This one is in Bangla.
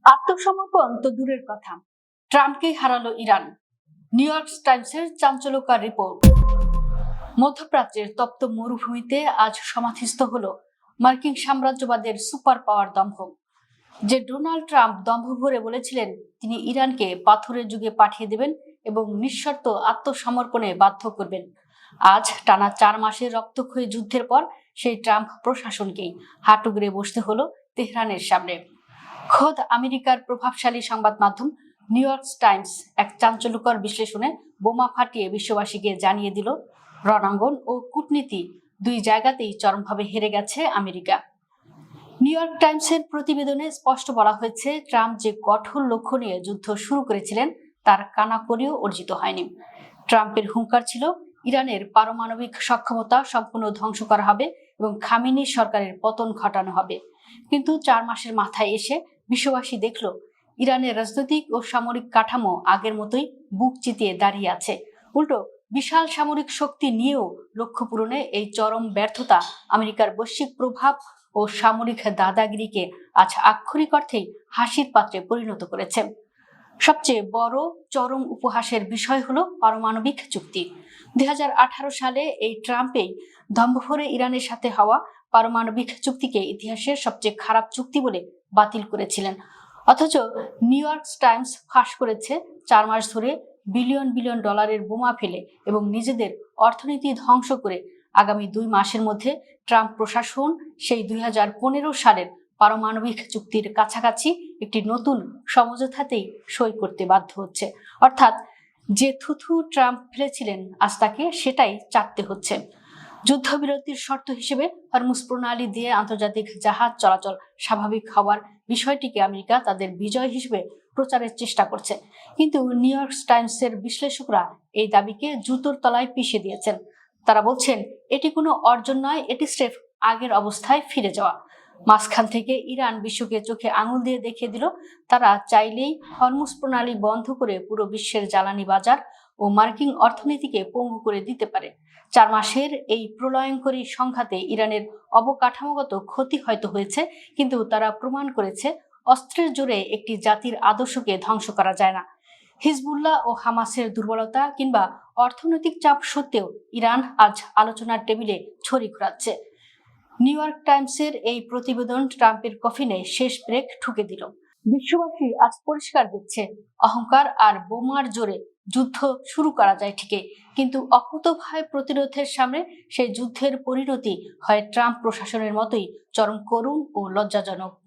আত্মসমর্পণ তো দূরের কথা, ট্রাম্পকেই হারালো ইরান। নিউ ইয়র্ক টাইমসের চাঞ্চল্যকর রিপোর্ট। মধ্যপ্রাচ্যের তপ্ত মরুভূমিতে আজ সমাধিস্থ হলো মার্কিন সাম্রাজ্যবাদের সুপার পাওয়ার দম্ভ। যে ডোনাল্ড ট্রাম্প দম্ভ ভরে বলেছিলেন তিনি ইরানকে পাথরের যুগে পাঠিয়ে দেবেন এবং নিঃশর্ত আত্মসমর্পণে বাধ্য করবেন, আজ টানা 4 মাসের রক্তক্ষয়ী যুদ্ধের পর সেই ট্রাম্প প্রশাসনকেই হাঁটু গেড়ে বসতে হলো তেহরানের সামনে। খোদ আমেরিকার প্রভাবশালী সংবাদ মাধ্যম নিউ ইয়র্ক টাইমস এক চাঞ্চল্যকর বিশ্লেষণে বোমা ফাটিয়ে বিশ্ববাসীকে জানিয়ে দিল, রণাঙ্গন ও কূটনীতি দুই জায়গাতেই চরমভাবে হেরে গেছে আমেরিকা। নিউ ইয়র্ক টাইমসের প্রতিবেদনে স্পষ্ট বলা হয়েছে, ট্রাম্প যে কঠোর লক্ষ্য নিয়ে যুদ্ধ শুরু করেছিলেন তার কানাকড়িও অর্জিত হয়নি। ট্রাম্পের হুঙ্কার ছিল ইরানের পারমাণবিক সক্ষমতা সম্পূর্ণ ধ্বংস করা হবে এবং খামেনি সরকারের পতন ঘটানো হবে। কিন্তু 4 মাসের মাথায় এসে বিশ্ববাসী দেখল ইরানের রাজনৈতিক ও সামরিক কাঠামো আগের মতোই বুক চিতিয়ে দাঁড়িয়ে আছে। উল্টো বিশাল সামরিক শক্তি নিয়েও লক্ষ্য পূরণে এই চরম ব্যর্থতা আমেরিকার বৈশ্বিক প্রভাব ও সামরিক দাদাগিরিকে আজ আক্ষরিক অর্থেই হাসির পাত্রে পরিণত করেছে। সবচেয়ে বড় চরম উপহাসের বিষয় হলো পারমাণবিক চুক্তি। 2018 সালে এই ট্রাম্পেই দম্ভভরে ইরানের সাথে হওয়া পারমাণবিক চুক্তিকে ইতিহাসের সবচেয়ে খারাপ চুক্তি বলে বাতিল করেছিলেন। অথচ নিউ ইয়র্ক টাইমস ফাঁস করেছে 4 মাস ধরে বিলিয়ন বিলিয়ন ডলারের বোমা ফেলে এবং নিজেদের অর্থনীতি ধ্বংস করে আগামী 2 মাসের মধ্যে ট্রাম্প প্রশাসন সেই 2015 সালের পারমাণবিক চুক্তির কাছাকাছি একটি নতুন সমঝোতাতেই সই করতে বাধ্য হচ্ছে। অর্থাৎ যে থুথু ট্রাম্প ফেলেছিলেন আজ তাকে সেটাই চাটতে হচ্ছে। যুদ্ধবিরতির শর্ত হিসেবে হরমুজ প্রণালী দিয়ে আন্তর্জাতিক জাহাজ চলাচল স্বাভাবিক হওয়ার বিষয়টিকে আমেরিকা তাদের বিজয় হিসেবে প্রচারের চেষ্টা করছে, কিন্তু নিউ ইয়র্ক টাইমসের বিশ্লেষকরা এই দাবিকে জুতোর তলায় পিষে দিয়েছেন। তারা বলছেন এটি কোনো অর্জন নয়, এটি স্রেফ আগের অবস্থায় ফিরে যাওয়া। মাঝখান থেকে ইরান বিশ্বকে চোখে আঙুল দিয়ে দেখিয়ে দিল তারা চাইলেই হরমুজ প্রণালী বন্ধ করে পুরো বিশ্বের জ্বালানি বাজার ও মার্কিন অর্থনীতিকে পঙ্গু করে দিতে পারে। 4 মাসের এই প্রলয়ঙ্করী সংঘাতে ইরানের অবকাঠামোগত ক্ষতি হয়তো হয়েছে, কিন্তু তারা প্রমাণ করেছে অস্ত্রের জোরে একটি জাতির আদর্শকে ধ্বংস করা যায় না। হিজবুল্লাহ ও হামাসের দুর্বলতা কিংবা অর্থনৈতিক চাপ সত্ত্বেও ইরান আজ আলোচনার টেবিলে ছড়ি ঘোরাচ্ছে। নিউ ইয়র্ক টাইমসের এই প্রতিবেদন ট্রাম্পের কফিনে শেষ ব্রেক ঠুকে দিল। বিশ্ববাসী আজ পরিষ্কার দেখছে, অহংকার আর বোমার জোরে যুদ্ধ শুরু করা যায় ঠিকই, কিন্তু অকুতোভয় প্রতিরোধের সামনে সেই যুদ্ধের পরিণতি হয় ট্রাম্প প্রশাসনের মতোই চরম করুণ ও লজ্জাজনক।